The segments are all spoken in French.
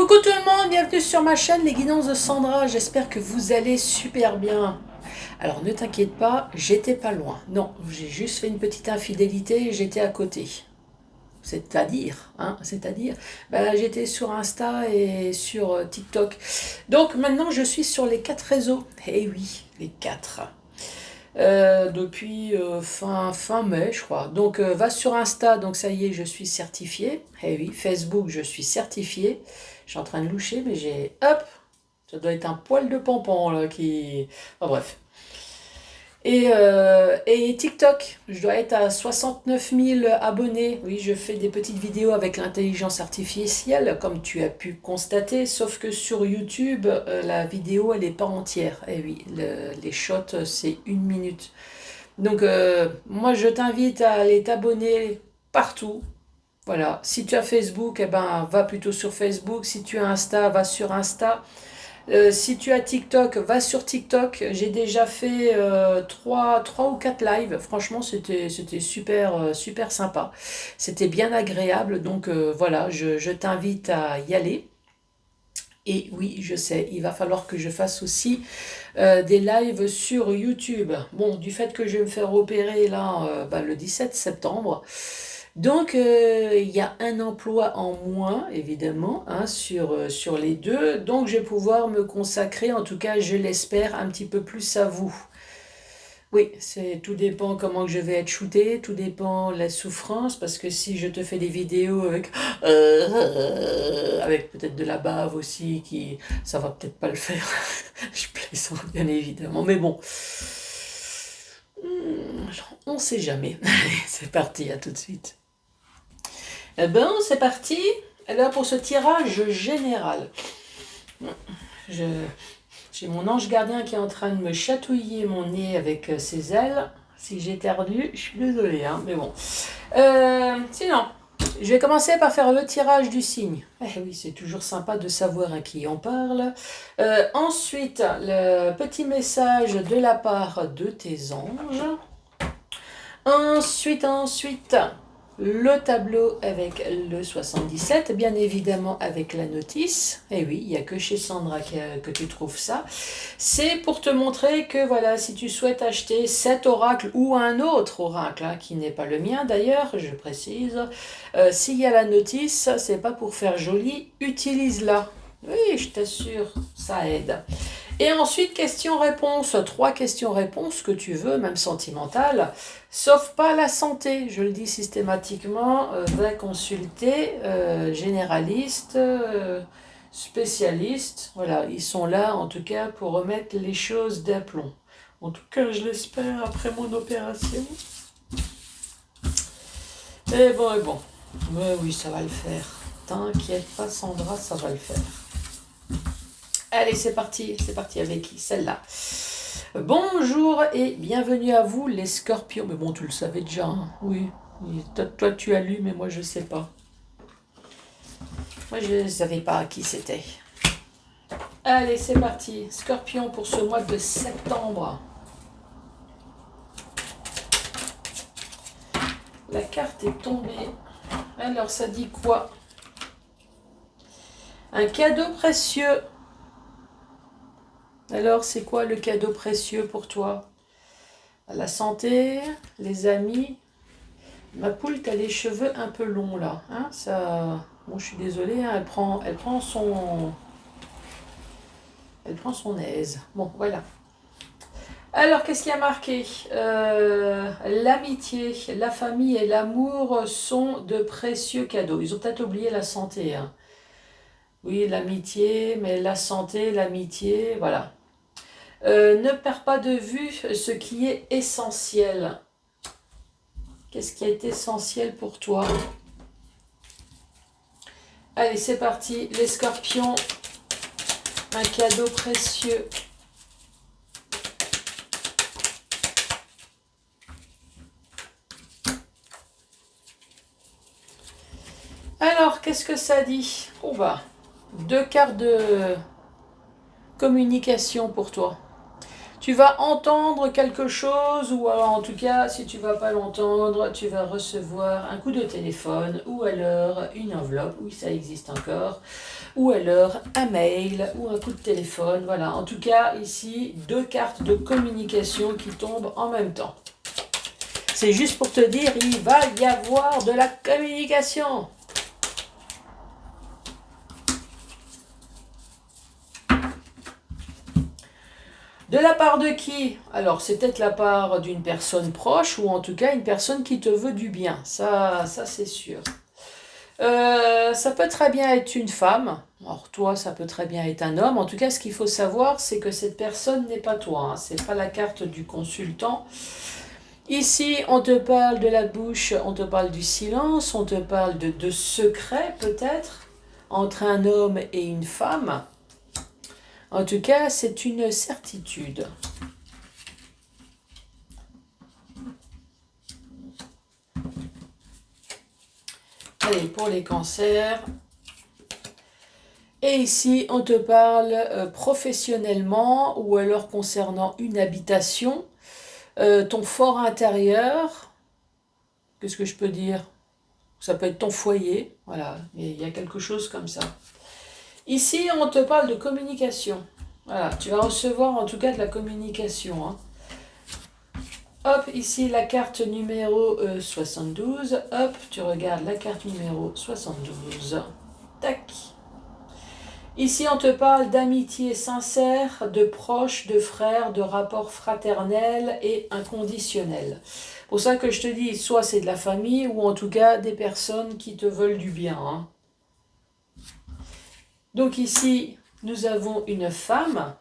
Coucou tout le monde, bienvenue sur ma chaîne Les Guidances de Sandra, j'espère que vous allez super bien. Alors ne t'inquiète pas, j'étais pas loin. Non, j'ai juste fait une petite infidélité et j'étais à côté. C'est-à-dire, j'étais sur Insta et sur TikTok. Donc maintenant je suis sur les 4 réseaux. Eh oui, les 4. Depuis fin mai, je crois. Donc, va sur Insta, donc ça y est, je suis certifiée. Eh oui, Facebook, je suis certifiée. Je suis en train de loucher, mais j'ai... Hop! Ça doit être un poil de pompon, là, qui... Enfin, bref. Et TikTok, je dois être à 69 000 abonnés. Oui, je fais des petites vidéos avec l'intelligence artificielle, comme tu as pu constater, sauf que sur YouTube, la vidéo, elle n'est pas entière. Eh oui, les shots, c'est 1 minute. Donc, moi, je t'invite à aller t'abonner partout. Voilà. Si tu as Facebook, eh ben, va plutôt sur Facebook. Si tu as Insta, va sur Insta. Si tu as TikTok, va sur TikTok. J'ai déjà fait 3 ou 4 lives. Franchement, c'était super, super sympa. C'était bien agréable. Donc, voilà, je t'invite à y aller. Et oui, je sais, il va falloir que je fasse aussi des lives sur YouTube. Bon, du fait que je vais me faire opérer là le 17 septembre, donc il y a un emploi en moins, évidemment, hein, sur les deux. Donc je vais pouvoir me consacrer, en tout cas je l'espère, un petit peu plus à vous. Oui, tout dépend comment que je vais être shooté, tout dépend de la souffrance, parce que si je te fais des vidéos avec peut-être de la bave aussi, ça va peut-être pas le faire. Je plaisante bien évidemment, mais bon, on sait jamais. Allez, c'est parti, à tout de suite. Eh ben, c'est parti. Alors pour ce tirage général, je j'ai mon ange gardien qui est en train de me chatouiller mon nez avec ses ailes. Si j'ai perdu, je suis désolée, hein, mais bon. Sinon, je vais commencer par faire le tirage du signe. Eh oui, c'est toujours sympa de savoir à qui on parle. Ensuite, le petit message de la part de tes anges. Ensuite, le tableau avec le 77, bien évidemment avec la notice. Et oui, il n'y a que chez Sandra que tu trouves ça. C'est pour te montrer que voilà, si tu souhaites acheter cet oracle ou un autre oracle, hein, qui n'est pas le mien d'ailleurs, je précise, s'il y a la notice, c'est pas pour faire joli, utilise-la. Oui, je t'assure, ça aide. Et ensuite, questions-réponses. 3 questions-réponses que tu veux, même sentimentales, sauf pas la santé. Je le dis systématiquement, va consulter généraliste, spécialiste. Voilà, ils sont là en tout cas pour remettre les choses d'aplomb. En tout cas, je l'espère après mon opération. Et bon. Mais oui, ça va le faire. T'inquiète pas, Sandra, ça va le faire. Allez, c'est parti avec qui? Celle-là. Bonjour et bienvenue à vous les scorpions. Mais bon, tu le savais déjà, hein. Oui. Toi, tu as lu, mais moi, je ne sais pas. Moi, je ne savais pas qui c'était. Allez, c'est parti. Scorpion pour ce mois de septembre. La carte est tombée. Alors, ça dit quoi? Un cadeau précieux. Alors, c'est quoi le cadeau précieux pour toi? La santé, les amis. Ma poule, t'as les cheveux un peu longs là. Hein, ça... Bon, je suis désolée, hein, elle prend son aise. Bon, voilà. Alors, qu'est-ce qui a marqué? L'amitié, la famille et l'amour sont de précieux cadeaux. Ils ont peut-être oublié la santé, hein. Oui, l'amitié, mais la santé, l'amitié, voilà. Ne perds pas de vue ce qui est essentiel. Qu'est-ce qui est essentiel pour toi? Allez, c'est parti. Les scorpions, un cadeau précieux. Alors, qu'est-ce que ça dit? Oh bah, 2 cartes de communication pour toi. Tu vas entendre quelque chose, ou alors en tout cas, si tu vas pas l'entendre, tu vas recevoir un coup de téléphone, ou alors une enveloppe, oui ça existe encore, ou alors un mail, ou un coup de téléphone, voilà. En tout cas, ici, deux cartes de communication qui tombent en même temps. C'est juste pour te dire, il va y avoir de la communication. De la part de qui? Alors, c'est peut-être la part d'une personne proche ou en tout cas une personne qui te veut du bien. Ça c'est sûr. Ça peut très bien être une femme. Alors, toi, ça peut très bien être un homme. En tout cas, ce qu'il faut savoir, c'est que cette personne n'est pas toi, hein. C'est pas la carte du consultant. Ici, on te parle de la bouche, on te parle du silence, on te parle de secrets peut-être entre un homme et une femme. En tout cas, c'est une certitude. Allez, pour les cancers. Et ici, on te parle professionnellement ou alors concernant une habitation, ton fort intérieur. Qu'est-ce que je peux dire? Ça peut être ton foyer. Voilà, il y a quelque chose comme ça. Ici, on te parle de communication. Voilà, tu vas recevoir en tout cas de la communication, hein. Hop, ici la carte numéro 72. Hop, tu regardes la carte numéro 72. Tac. Ici, on te parle d'amitié sincère, de proches, de frères, de rapports fraternels et inconditionnels. C'est pour ça que je te dis, soit c'est de la famille ou en tout cas des personnes qui te veulent du bien, hein. Donc ici, nous avons une femme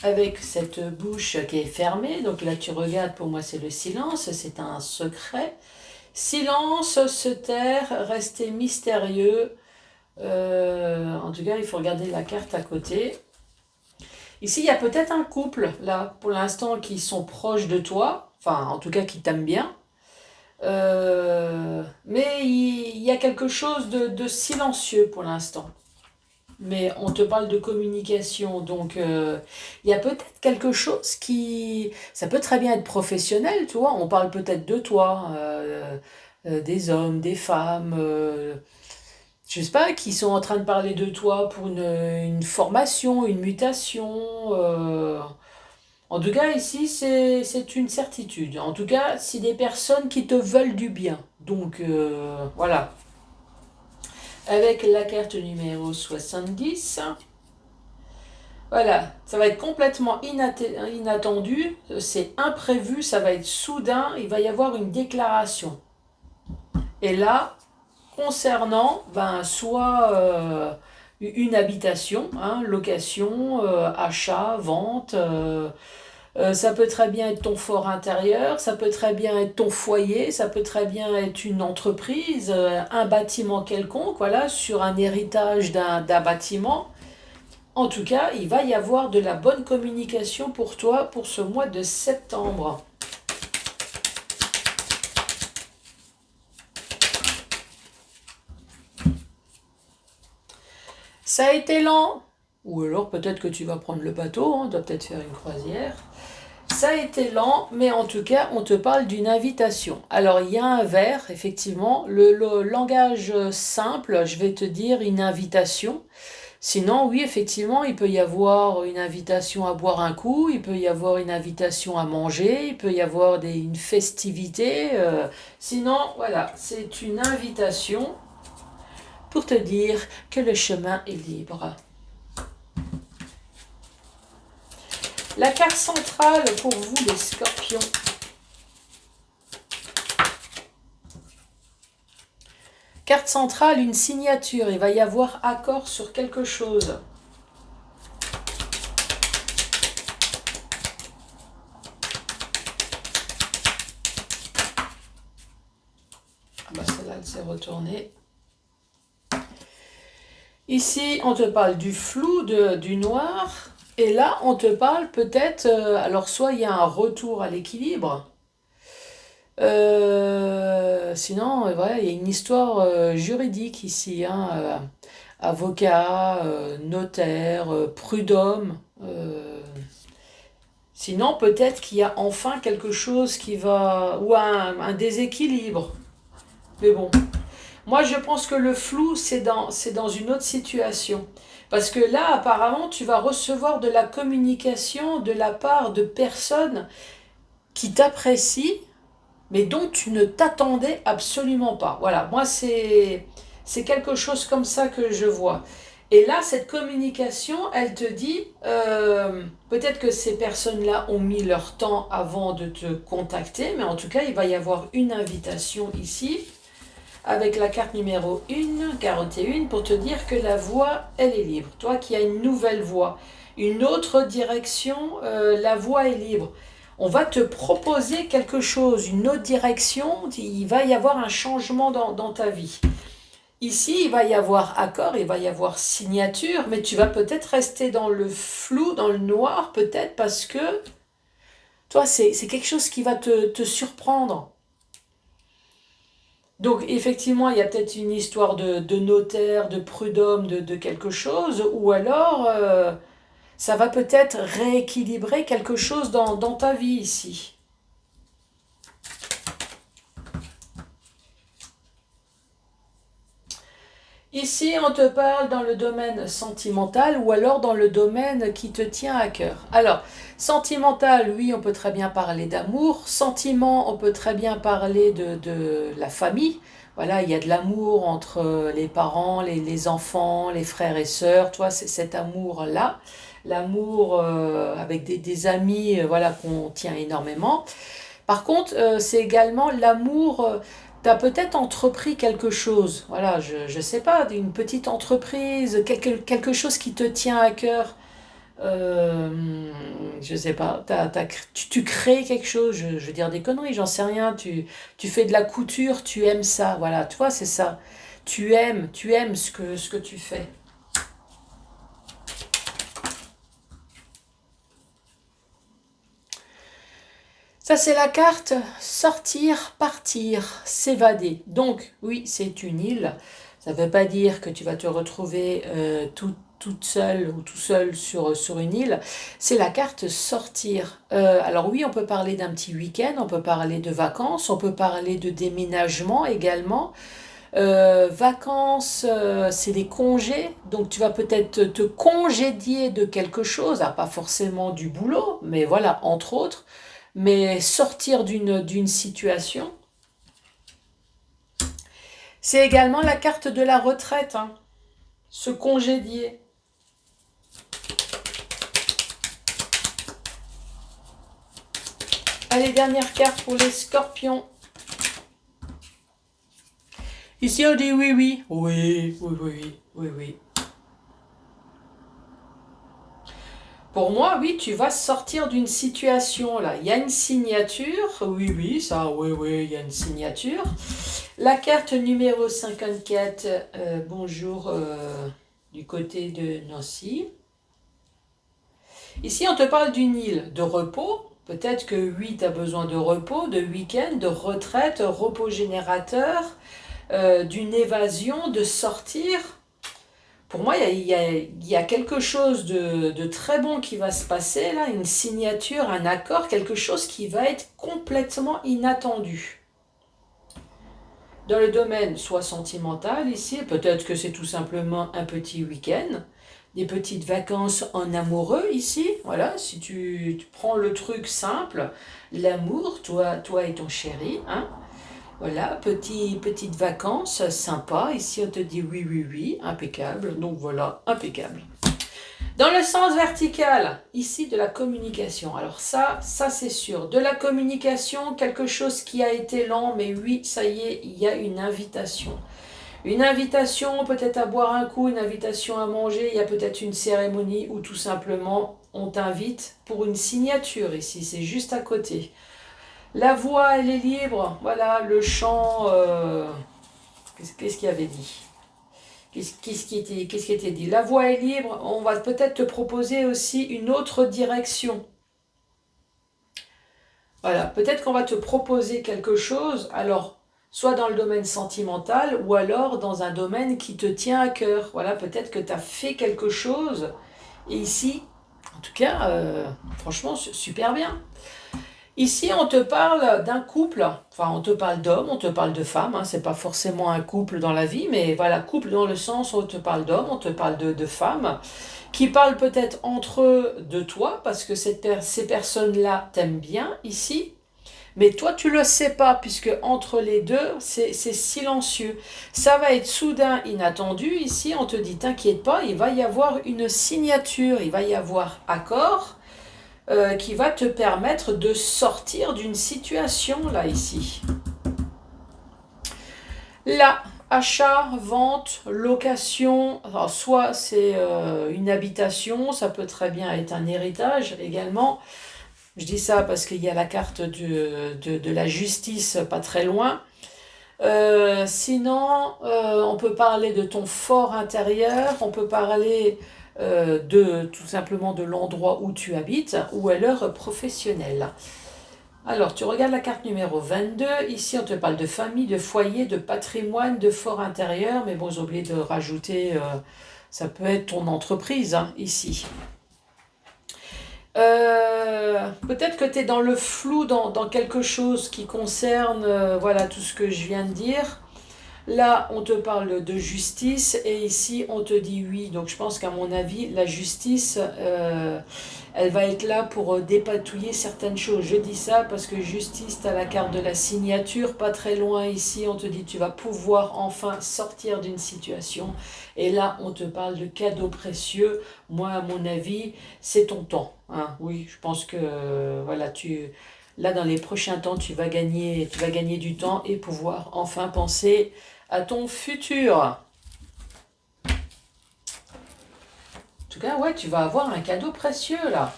avec cette bouche qui est fermée. Donc là, tu regardes, pour moi, c'est le silence, c'est un secret. Silence, se taire, rester mystérieux. En tout cas, il faut regarder la carte à côté. Ici, il y a peut-être un couple, là, pour l'instant, qui sont proches de toi. Enfin, en tout cas, qui t'aiment bien. Mais il y a quelque chose de silencieux pour l'instant. Mais on te parle de communication, donc il y a peut-être quelque chose qui... Ça peut très bien être professionnel, tu vois. On parle peut-être de toi, des hommes, des femmes, je sais pas, qui sont en train de parler de toi pour une formation, une mutation. En tout cas, ici, c'est une certitude. En tout cas, c'est des personnes qui te veulent du bien. Donc, voilà. Avec la carte numéro 70. Voilà, ça va être complètement inattendu, c'est imprévu, ça va être soudain, il va y avoir une déclaration. Et là, concernant soit une habitation, hein, location, achat, vente, ça peut très bien être ton fort intérieur, ça peut très bien être ton foyer, ça peut très bien être une entreprise, un bâtiment quelconque, voilà, sur un héritage d'un bâtiment. En tout cas, il va y avoir de la bonne communication pour toi pour ce mois de septembre. Ça a été lent, ou alors peut-être que tu vas prendre le bateau, hein, tu dois peut-être faire une croisière. Ça a été lent, mais en tout cas, on te parle d'une invitation. Alors, il y a un verbe, effectivement, le langage simple, je vais te dire une invitation. Sinon, oui, effectivement, il peut y avoir une invitation à boire un coup, il peut y avoir une invitation à manger, il peut y avoir une festivité. Sinon, voilà, c'est une invitation pour te dire que le chemin est libre. La carte centrale pour vous, les scorpions. Carte centrale, une signature. Il va y avoir accord sur quelque chose. Ah bah celle-là, elle s'est retournée. Ici, on te parle du flou, du noir. Et là, on te parle peut-être... alors, soit il y a un retour à l'équilibre. Sinon, voilà, il y a une histoire juridique ici, hein, avocat, notaire, prud'homme. Sinon, peut-être qu'il y a enfin quelque chose qui va... ou un déséquilibre. Mais bon, moi je pense que le flou, c'est dans une autre situation. Parce que là, apparemment, tu vas recevoir de la communication de la part de personnes qui t'apprécient, mais dont tu ne t'attendais absolument pas. Voilà, moi c'est quelque chose comme ça que je vois. Et là, cette communication, elle te dit, peut-être que ces personnes-là ont mis leur temps avant de te contacter, mais en tout cas, il va y avoir une invitation ici, avec la carte numéro 1, 41, pour te dire que la voie, elle est libre. Toi qui as une nouvelle voie, une autre direction, la voie est libre. On va te proposer quelque chose, une autre direction, il va y avoir un changement dans ta vie. Ici, il va y avoir accord, il va y avoir signature, mais tu vas peut-être rester dans le flou, dans le noir, peut-être parce que, toi, c'est quelque chose qui va te surprendre. Donc effectivement, il y a peut-être une histoire de notaire, de prud'homme, de quelque chose, ou alors ça va peut-être rééquilibrer quelque chose dans ta vie ici. Ici, on te parle dans le domaine sentimental ou alors dans le domaine qui te tient à cœur. Alors, sentimental, oui, on peut très bien parler d'amour. Sentiment, on peut très bien parler de la famille. Voilà, il y a de l'amour entre les parents, les enfants, les frères et sœurs. Toi, c'est cet amour-là. L'amour avec des amis, voilà, qu'on tient énormément. Par contre, c'est également l'amour. Tu as peut-être entrepris quelque chose, voilà, je ne sais pas, une petite entreprise, quelque chose qui te tient à cœur. Je ne sais pas, tu crées quelque chose, je veux dire des conneries, j'en sais rien. Tu fais de la couture, tu aimes ça, voilà, tu vois, c'est ça. Tu aimes ce que tu fais. Ça, c'est la carte sortir, partir, s'évader. Donc, oui, c'est une île. Ça ne veut pas dire que tu vas te retrouver toute seule ou tout seul sur une île. C'est la carte sortir. Alors oui, on peut parler d'un petit week-end, on peut parler de vacances, on peut parler de déménagement également. Vacances, c'est des congés, donc tu vas peut-être te congédier de quelque chose, ah, pas forcément du boulot, mais voilà, entre autres, mais sortir d'une situation. C'est également la carte de la retraite, hein, se congédier. Allez, dernière carte pour les scorpions. Ici, on dit oui, oui. Oui, oui, oui, oui, oui. Pour moi, oui, tu vas sortir d'une situation là. Il y a une signature. Oui, oui, ça, oui, oui, il y a une signature. La carte numéro 54, bonjour, du côté de Nancy. Ici, on te parle d'une île de repos. Peut-être que oui, tu as besoin de repos, de week-end, de retraite, repos générateur, d'une évasion, de sortir. Pour moi, il y a quelque chose de très bon qui va se passer là, une signature, un accord, quelque chose qui va être complètement inattendu. Dans le domaine soit sentimental ici, peut-être que c'est tout simplement un petit week-end, des petites vacances en amoureux ici, voilà, si tu prends le truc simple, l'amour, toi et ton chéri, hein, voilà, petites vacances sympa. Ici, on te dit oui, oui, oui, impeccable. Donc voilà, impeccable. Dans le sens vertical, ici de la communication. Alors ça c'est sûr. De la communication, quelque chose qui a été lent, mais oui, ça y est, il y a une invitation. Une invitation peut-être à boire un coup, une invitation à manger, il y a peut-être une cérémonie ou tout simplement on t'invite pour une signature ici, c'est juste à côté. La voix, elle est libre. Voilà, le chant. Qu'est-ce qu'il avait dit? Qu'est-ce qui était dit? La voix est libre. On va peut-être te proposer aussi une autre direction. Voilà, peut-être qu'on va te proposer quelque chose. Alors, soit dans le domaine sentimental ou alors dans un domaine qui te tient à cœur. Voilà, peut-être que tu as fait quelque chose et ici, En tout cas, franchement, super bien. Ici, on te parle d'un couple, enfin, on te parle d'homme, on te parle de femme, hein, c'est pas forcément un couple dans la vie, mais voilà, couple dans le sens où on te parle d'homme, on te parle de femme, qui parlent peut-être entre eux de toi, parce que ces personnes-là t'aiment bien ici, mais toi, tu le sais pas, puisque entre les deux, c'est silencieux. Ça va être soudain, inattendu. Ici, on te dit, t'inquiète pas, il va y avoir une signature, il va y avoir accord qui va te permettre de sortir d'une situation, là, ici. Là, achat, vente, location, alors soit c'est une habitation, ça peut très bien être un héritage également. Je dis ça parce qu'il y a la carte de la justice pas très loin. Sinon, on peut parler de ton fort intérieur, on peut parler de tout simplement de l'endroit où tu habites ou à l'heure professionnelle. Alors, tu regardes la carte numéro 22. Ici, on te parle de famille, de foyer, de patrimoine, de fort intérieur. Mais bon, j'ai oublié de rajouter, ça peut être ton entreprise, hein, ici. Peut-être que tu es dans le flou dans quelque chose qui concerne voilà, tout ce que je viens de dire. Là, on te parle de justice et ici, on te dit oui. Donc, je pense qu'à mon avis, la justice, elle va être là pour dépatouiller certaines choses. Je dis ça parce que justice, tu as la carte de la signature, pas très loin ici. On te dit tu vas pouvoir enfin sortir d'une situation. Et là, on te parle de cadeaux précieux. Moi, à mon avis, c'est ton temps, hein. Oui, je pense que voilà, là, dans les prochains temps, tu vas gagner du temps et pouvoir enfin penser à ton futur. En tout cas, ouais, tu vas avoir un cadeau précieux là.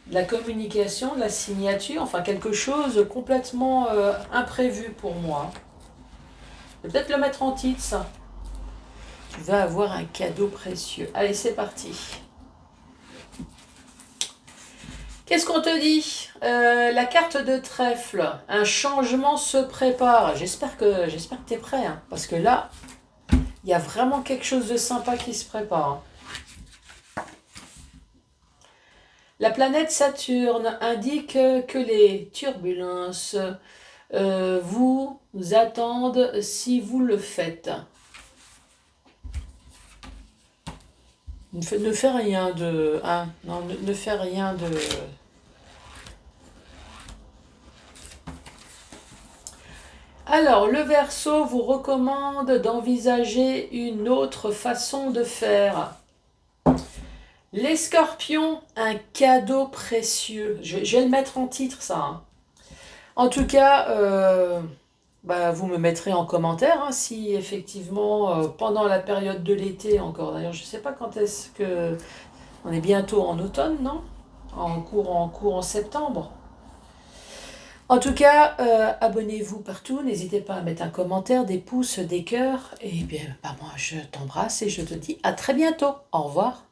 De la communication, de la signature, enfin quelque chose complètement imprévu pour moi. Je vais peut-être le mettre en titre ça. Tu vas avoir un cadeau précieux. Allez, c'est parti. Qu'est-ce qu'on te dit la carte de trèfle, un changement se prépare. J'espère que tu es prêt, hein, parce que là, il y a vraiment quelque chose de sympa qui se prépare. La planète Saturne indique que les turbulences vous attendent si vous le faites. Ne fais rien de... Hein, non, ne fais rien de... Alors, le Verseau vous recommande d'envisager une autre façon de faire. Les Scorpions, un cadeau précieux. Je vais le mettre en titre, ça, hein. En tout cas, vous me mettrez en commentaire hein, si effectivement, pendant la période de l'été encore, d'ailleurs, je ne sais pas quand est-ce que... On est bientôt en automne, non? En septembre. En tout cas, abonnez-vous partout, n'hésitez pas à mettre un commentaire, des pouces, des cœurs, et bien, moi je t'embrasse et je te dis à très bientôt. Au revoir.